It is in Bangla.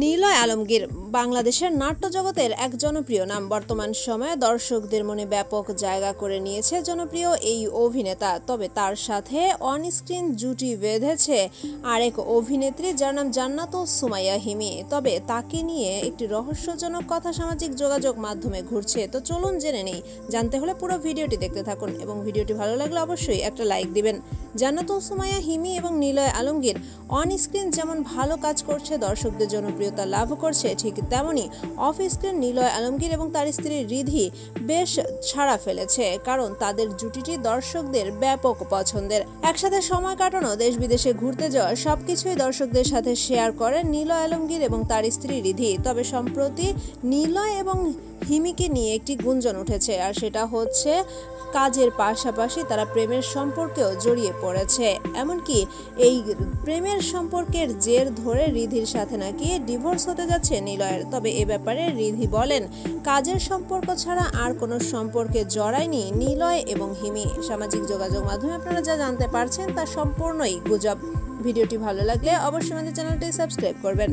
নিলয় আলমগীর বাংলাদেশের নাট্য জগতের এক জনপ্রিয় নাম। বর্তমান সময়ে দর্শকদের মনে ব্যাপক জায়গা করে নিয়েছে জনপ্রিয় এই অভিনেতা। তবে তার সাথে অন স্ক্রিন জুটি বেঁধেছে আরেক অভিনেত্রী, যার নাম জান্নাতুল সুমাইয়া হিমি। তবে তাকে নিয়ে একটি রহস্যজনক কথা সামাজিক যোগাযোগ মাধ্যমে ঘুরছে। তো চলুন জেনে নেই। জানতে হলে পুরো ভিডিওটি দেখতে থাকুন এবং ভিডিওটি ভালো লাগলে অবশ্যই একটা লাইক দিবেন। জান্নাতুল সুমাইয়া হিমি এবং নিলয় আলমগীর অন স্ক্রিন যেমন ভালো কাজ করছে, দর্শকদের জনপ্রিয়তা লাভ করছে, ঠিক তেমনই অফ স্ক্রিন নিলয় আলমগীর এবং তার স্ত্রী রিধি বেশ ছাড়া ফেলেছে, কারণ তাদের জুটিটি দর্শকদের ব্যাপক পছন্দের। একসাথে সময় কাটানো, দেশ বিদেশে ঘুরতে যাওয়া সবকিছুই দর্শকদের সাথে শেয়ার করেন নিলয় আলমগীর এবং তার স্ত্রী রিধি। তবে সম্প্রতি নিলয় এবং হিমিকে নিয়ে একটি গুঞ্জন উঠেছে, আর সেটা হচ্ছে কাজের পাশাপাশি তারা প্রেমের সম্পর্কেও জড়িয়ে পড়েছে। এমনকি এই প্রেমের সম্পর্কের জের ধরে রিধির সাথে নাকি ডিভোর্স হতে যাচ্ছে নিলয়ের। তবে এ ব্যাপারে রিধি বলেন, কাজের সম্পর্ক ছাড়া আর কোনো সম্পর্কে জড়ায়নি নিলয় এবং হিমি। সামাজিক যোগাযোগ মাধ্যমে আপনারা যা জানতে পারছেন তা সম্পূর্ণই গুজব। ভিডিওটি ভালো লাগলে অবশ্যই আমাদের চ্যানেলটি সাবস্ক্রাইব করবেন।